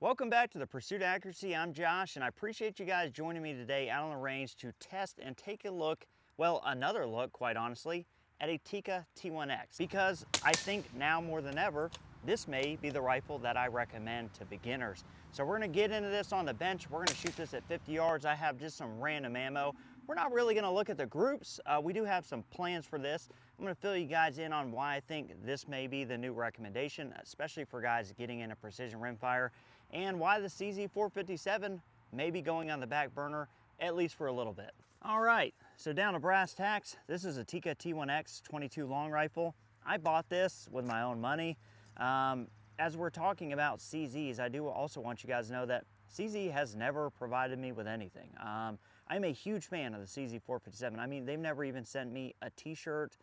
Welcome back to the Pursuit of Accuracy. I'm Josh, and I appreciate you guys joining me today out on the range to test and take a look, well, another look, quite honestly, at a Tikka T1X. Because I think now more than ever, this may be the rifle that I recommend to beginners. So we're gonna get into this on the bench. We're gonna shoot this at 50 yards. I have just some random ammo. We're not really gonna look at the groups. We do have some plans for this. I'm gonna fill you guys in on why I think this may be the new recommendation, especially for guys getting into precision rimfire, and why the CZ457 may be going on the back burner, at least for a little bit. All right, so down to brass tacks. This is a Tikka T1X 22 long rifle. I bought this with my own money. As we're talking about CZs, I do also want you guys to know that CZ has never provided me with anything. I'm a huge fan of the CZ457. I mean, they've never even sent me a t-shirt.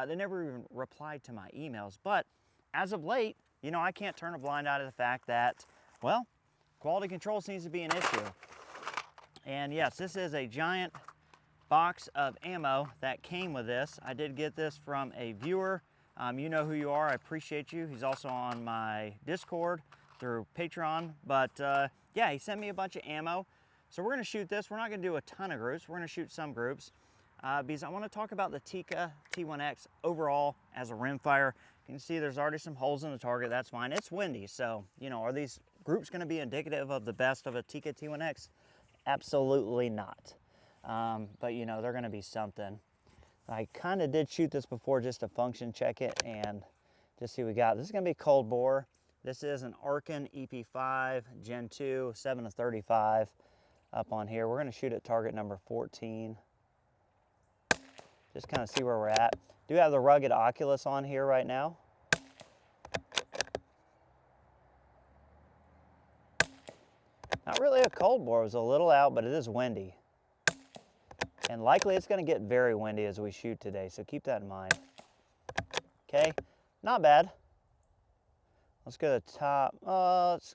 They never even replied to my emails. But as of late, you know, I can't turn a blind eye to the fact that, well, quality control seems to be an issue. And yes, this is a giant box of ammo that came with this. I did get this from a viewer. You know who you are, I appreciate you. He's also on my Discord through Patreon. But yeah, he sent me a bunch of ammo. So we're gonna shoot this. We're not gonna do a ton of groups. We're gonna shoot some groups because I wanna talk about the Tikka T1X overall as a rimfire. You can see there's already some holes in the target, that's fine. It's windy, so, you know, are these groups gonna be indicative of the best of a Tikka T1X? Absolutely not. But you know, they're gonna be something. I kind of did shoot this before just to function check it and just see what we got. This is gonna be cold bore. This is an Arkin EP5 Gen 2 7-35 up on here. We're gonna shoot at target number 14. Just kind of see where we're at. Do have the rugged Oculus on here right now. Not really a cold bore, it was a little out, but it is windy. And likely it's gonna get very windy as we shoot today, so keep that in mind. Okay, not bad. Let's go to the top.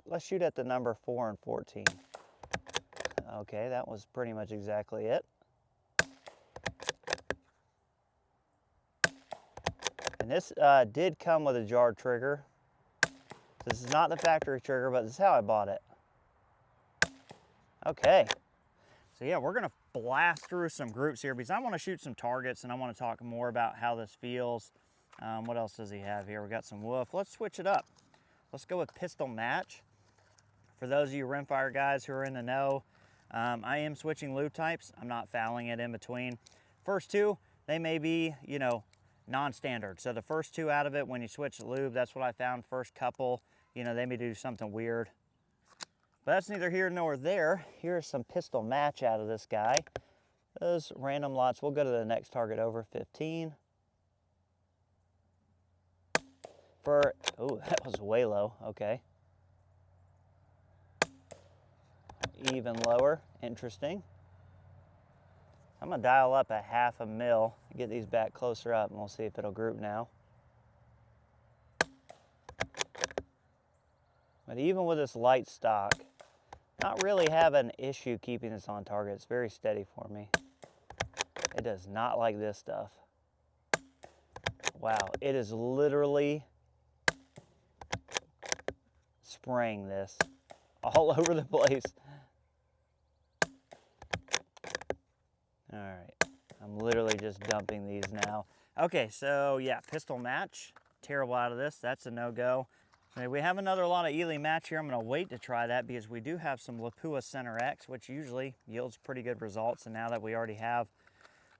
Let's shoot at the number 4 and 14. Okay, that was pretty much exactly it. And this did come with a jar trigger. This is not the factory trigger, but this is how I bought it. Okay, so yeah, we're gonna blast through some groups here because I wanna shoot some targets and I wanna talk more about how this feels. What else does he have here? We got some woof. Let's switch it up. Let's go with pistol match. For those of you rimfire guys who are in the know, I am switching lube types. I'm not fouling it in between. First two, they may be, you know, non-standard. So the first two out of it, when you switch the lube, that's what I found. First couple, you know, they may do something weird. But that's neither here nor there. Here's some pistol match out of this guy. Those random lots. We'll go to the next target over 15. For, oh, that was way low, okay. Even lower, interesting. I'm gonna dial up a 1/2 mil, get these back closer up, and we'll see if it'll group now. But even with this light stock, not really have an issue keeping this on target. It's very steady for me. It does not like this stuff. Wow, it is literally spraying this all over the place. All right, I'm literally just dumping these now. Okay, so yeah, pistol match, terrible out of this. That's a no-go. Okay, we have another lot of Ely match here. I'm gonna wait to try that because we do have some Lapua Center X, which usually yields pretty good results. And now that we already have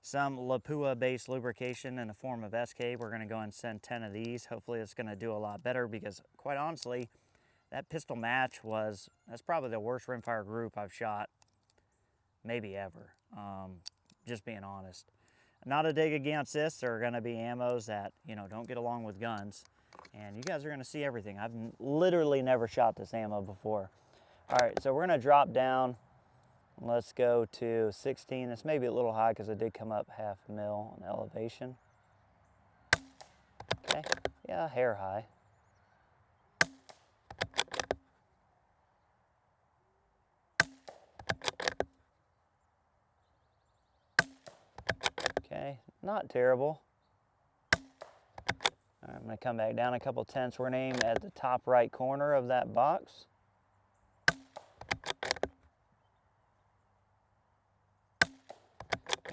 some Lapua-based lubrication in the form of SK, we're gonna go and send 10 of these. Hopefully it's gonna do a lot better because quite honestly, that pistol match that's probably the worst rimfire group I've shot, maybe ever, just being honest. Not a dig against this. There are gonna be ammos that, you know, don't get along with guns. And you guys are gonna see everything. I've literally never shot this ammo before. All right, so we're gonna drop down. Let's go to 16. This may be a little high because it did come up 1/2 mil on elevation. Okay, yeah, hair high. Okay, not terrible. All right, I'm gonna come back down a couple tenths. We're gonna aim at the top right corner of that box.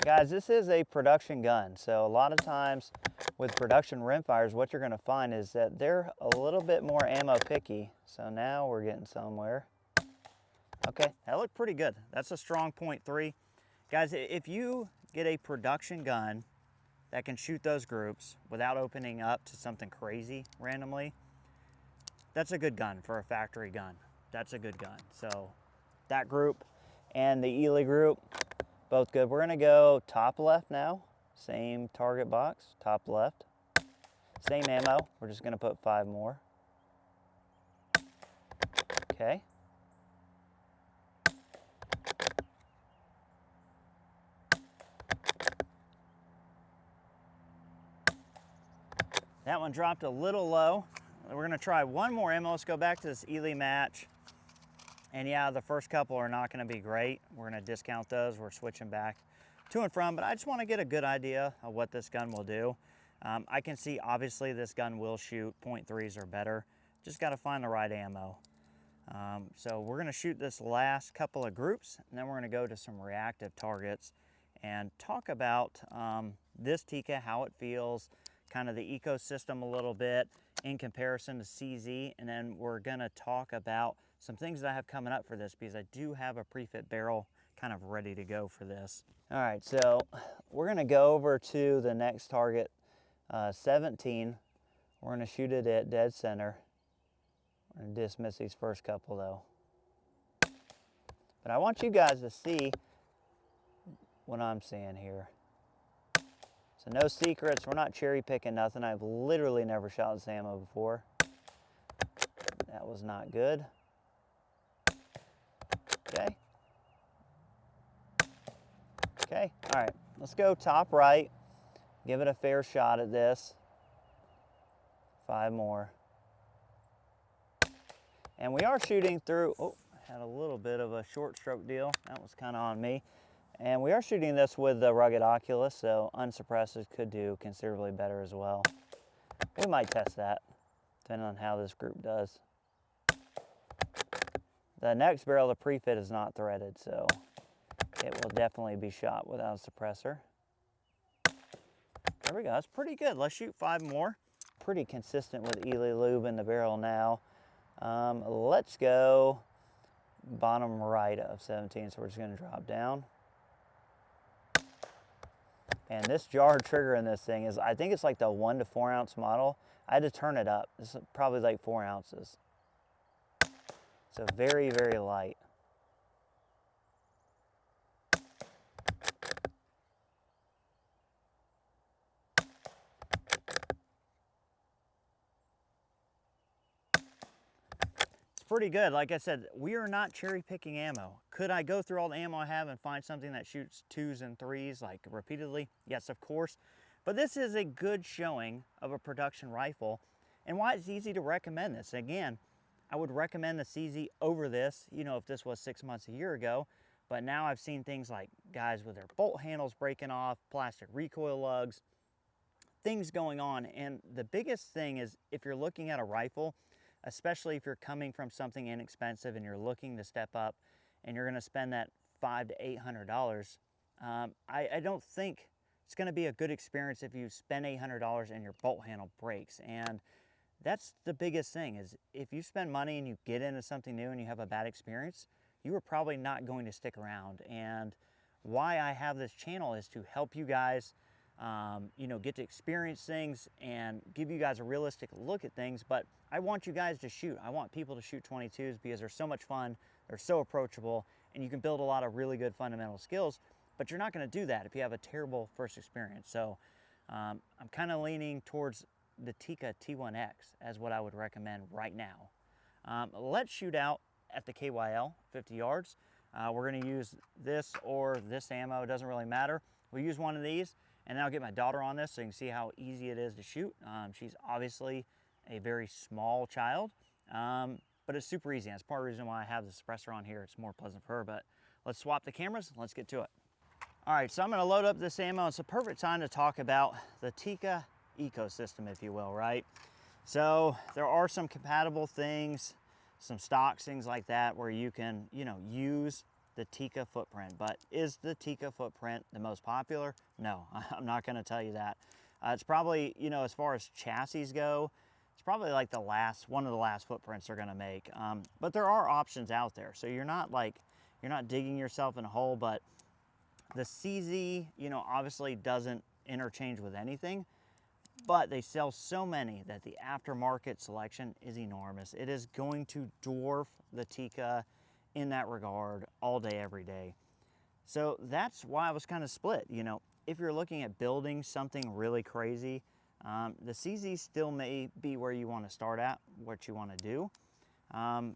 Guys, this is a production gun, so a lot of times with production rimfires, what you're going to find is that they're a little bit more ammo picky. So now we're getting somewhere. Okay, that looked pretty good. That's a strong .3. Guys, if you get a production gun that can shoot those groups without opening up to something crazy randomly, that's a good gun for a factory gun. That's a good gun. So that group and the Ely group, both good. We're gonna go top left now. Same target box, top left. Same ammo, we're just gonna put 5 more. Okay. That one dropped a little low. We're gonna try one more ammo. Let's go back to this Ely match. And yeah, the first couple are not gonna be great. We're gonna discount those. We're switching back to and from, but I just wanna get a good idea of what this gun will do. I can see obviously this gun will shoot .3s or better. Just gotta find the right ammo. So we're gonna shoot this last couple of groups, and then we're gonna go to some reactive targets and talk about this Tikka, how it feels, kind of the ecosystem a little bit in comparison to CZ, and then we're gonna talk about some things that I have coming up for this because I do have a pre-fit barrel kind of ready to go for this. All right, so we're gonna go over to the next target, 17. We're gonna shoot it at dead center. We're gonna dismiss these first couple though. But I want you guys to see what I'm seeing here. So no secrets, we're not cherry picking nothing. I've literally never shot this ammo before. That was not good. Okay. Okay, all right, let's go top right. Give it a fair shot at this. 5 more. And we are shooting through, oh, had a little bit of a short stroke deal. That was kind of on me. And we are shooting this with the rugged Oculus, so unsuppressed could do considerably better as well. We might test that, depending on how this group does. The next barrel, the pre-fit is not threaded, so it will definitely be shot without a suppressor. There we go, that's pretty good. Let's shoot 5 more. Pretty consistent with Ely lube in the barrel now. Let's go bottom right of 17, so we're just gonna drop down. And this jar trigger in this thing is, I think it's like the 1 to 4 ounce model. I had to turn it up. This is probably like 4 ounces. So very, very light. Pretty good. Like I said, we are not cherry picking ammo. Could I go through all the ammo I have and find something that shoots 2s and 3s like repeatedly? Yes, of course. But this is a good showing of a production rifle and why it's easy to recommend this. Again, I would recommend the CZ over this, you know, if this was 6 months, a year ago. But now I've seen things like guys with their bolt handles breaking off, plastic recoil lugs, things going on. And the biggest thing is if you're looking at a rifle, especially if you're coming from something inexpensive and you're looking to step up and you're gonna spend that $500 to $800, I don't think it's gonna be a good experience if you spend $800 and your bolt handle breaks. And that's the biggest thing is if you spend money and you get into something new and you have a bad experience, you are probably not going to stick around. And why I have this channel is to help you guys you know, get to experience things and give you guys a realistic look at things. But I want you guys to shoot. I want people to shoot 22s because they're so much fun, they're so approachable, and you can build a lot of really good fundamental skills. But you're not going to do that if you have a terrible first experience. So I'm kind of leaning towards the Tikka T1X as what I would recommend right now. Let's shoot out at the KYL 50 yards. We're going to use this or this ammo, it doesn't really matter. We'll use one of these. And then I'll get my daughter on this so you can see how easy it is to shoot. She's obviously a very small child, but it's super easy. That's part of the reason why I have the suppressor on here. It's more pleasant for her, but let's swap the cameras and let's get to it. All right, so I'm gonna load up this ammo. It's a perfect time to talk about the Tikka ecosystem, if you will, right? So there are some compatible things, some stocks, things like that, where you can, you know, use the Tikka footprint. But is the Tikka footprint the most popular? No, I'm not going to tell you that. It's probably, you know, as far as chassis go, it's probably like one of the last footprints they're going to make. But there are options out there, so you're not digging yourself in a hole. But the CZ, you know, obviously doesn't interchange with anything, but they sell so many that the aftermarket selection is enormous. It is going to dwarf the Tikka in that regard all day, every day. So that's why I was kind of split. You know, if you're looking at building something really crazy, the CZ still may be where you want to start at, what you want to do.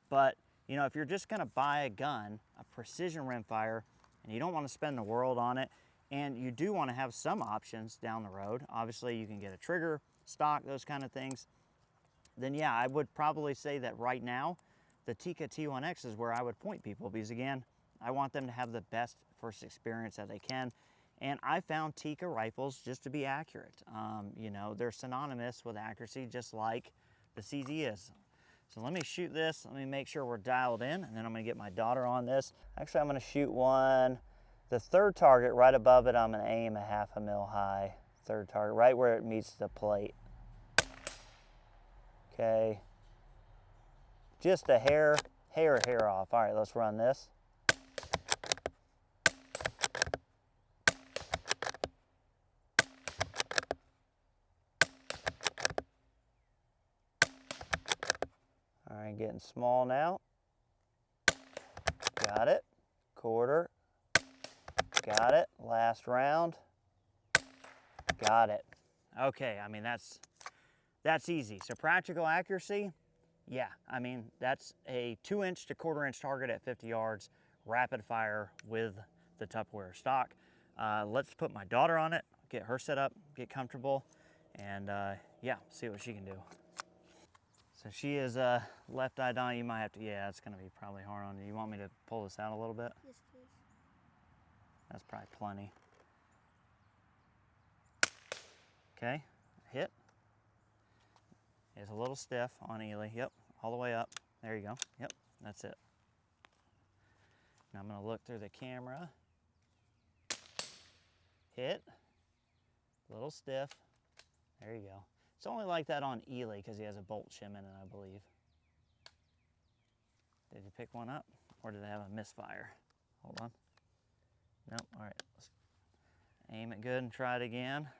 But, you know, if you're just going to buy a gun, a precision rimfire, and you don't want to spend the world on it, and you do want to have some options down the road, obviously you can get a trigger, stock, those kind of things, then yeah, I would probably say that right now, the Tikka T1X is where I would point people, because again, I want them to have the best first experience that they can. And I found Tikka rifles just to be accurate. You know, they're synonymous with accuracy, just like the CZ is. So let me shoot this. Let me make sure we're dialed in, and then I'm gonna get my daughter on this. Actually, I'm gonna shoot one, the third target right above it. I'm gonna aim a 1/2 mil high. Third target, right where it meets the plate. Okay. Just a hair off. All right, let's run this. All right, getting small now. Got it. Quarter. Got it. Last round. Got it. Okay, I mean, that's easy. So practical accuracy, yeah, I mean, that's a 2-inch to 1/4 inch target at 50 yards, rapid fire with the Tupperware stock. Let's put my daughter on it, get her set up, get comfortable, and yeah, see what she can do. So she is left eye down. You might have to, yeah, it's gonna be probably hard on you. You want me to pull this out a little bit? Yes, please. That's probably plenty. Okay, hit. It's a little stiff on Ely. Yep, all the way up. There you go. Yep, that's it. Now I'm gonna look through the camera. Hit. A little stiff. There you go. It's only like that on Ely because he has a bolt shim in it, I believe. Did you pick one up, or did it have a misfire? Hold on. Nope. All right. Let's aim it good and try it again.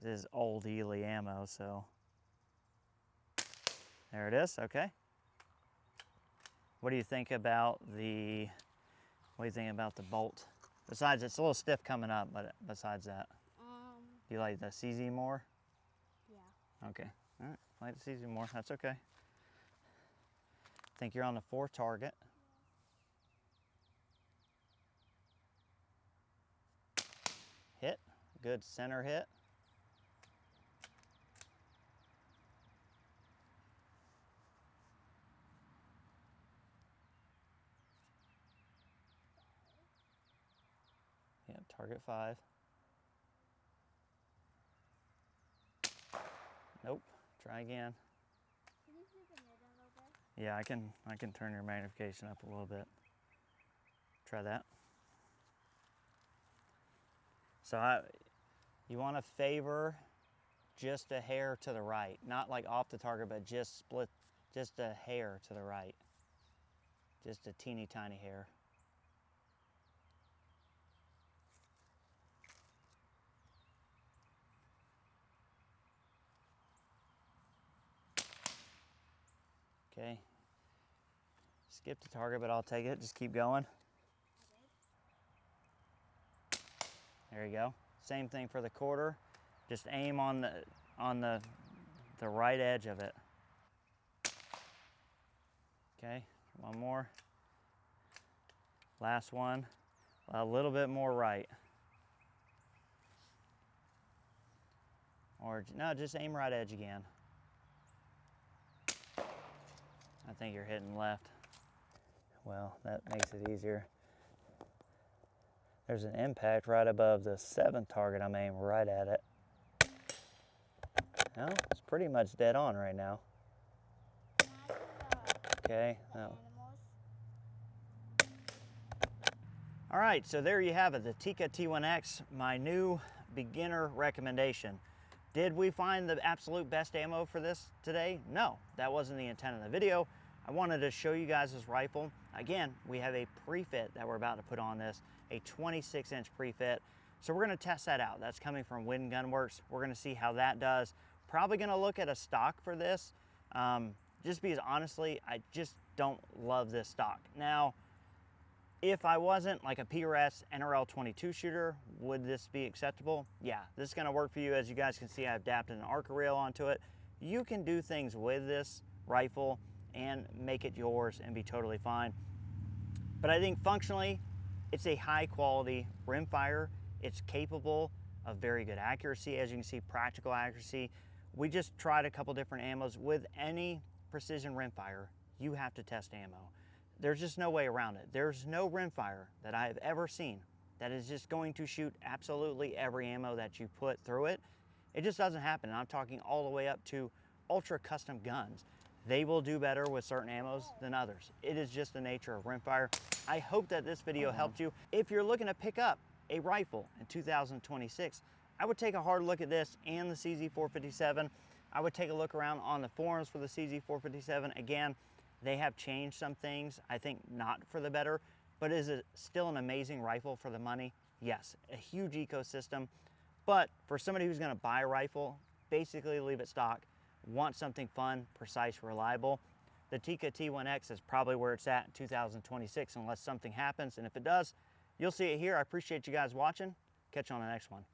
This is old Ely ammo, so there it is. Okay. What do you think about the bolt? Besides, it's a little stiff coming up, but besides that, do you like the CZ more? Yeah. Okay. All right. Like the CZ more. That's okay. Think you're on the 4th target. Hit. Good center hit. Yeah, target 5. Nope. Try again. Can you zoom in a little bit? Yeah, I can turn your magnification up a little bit. Try that. So you want to favor just a hair to the right, not like off the target, but just split, just a hair to the right. Just a teeny tiny hair. Okay. Skip the target, but I'll take it. Just keep going. There you go. Same thing for the quarter. Just aim on the right edge of it. Okay, one more. Last one. A little bit more right. Or no, just aim right edge again. I think you're hitting left. Well, that makes it easier. There's an impact right above the 7th target. I'm aiming right at it. No, it's pretty much dead on right now. Okay. No. All right, so there you have it, the Tikka T1X, my new beginner recommendation. Did we find the absolute best ammo for this today? No, that wasn't the intent of the video. I wanted to show you guys this rifle. Again, we have a pre-fit that we're about to put on this, a 26-inch pre-fit. So we're gonna test that out. That's coming from Wind Gun Works. We're gonna see how that does. Probably gonna look at a stock for this, just because honestly, I just don't love this stock. Now, if I wasn't like a PRS NRL 22 shooter, would this be acceptable? Yeah, this is gonna work for you. As you guys can see, I've adapted an Arca rail onto it. You can do things with this rifle and make it yours and be totally fine. But I think functionally, it's a high quality rimfire. It's capable of very good accuracy. As you can see, practical accuracy. We just tried a couple different ammos. With any precision rimfire, you have to test ammo. There's just no way around it. There's no rimfire that I have ever seen that is just going to shoot absolutely every ammo that you put through it. It just doesn't happen. And I'm talking all the way up to ultra custom guns. They will do better with certain ammos than others. It is just the nature of rimfire. I hope that this video helped you. If you're looking to pick up a rifle in 2026, I would take a hard look at this and the CZ457. I would take a look around on the forums for the CZ457. Again, they have changed some things, I think not for the better, but is it still an amazing rifle for the money? Yes, a huge ecosystem. But for somebody who's gonna buy a rifle, basically leave it stock, want something fun, precise, reliable, the Tikka T1X is probably where it's at in 2026 unless something happens. And if it does, you'll see it here. I appreciate you guys watching. Catch you on the next one.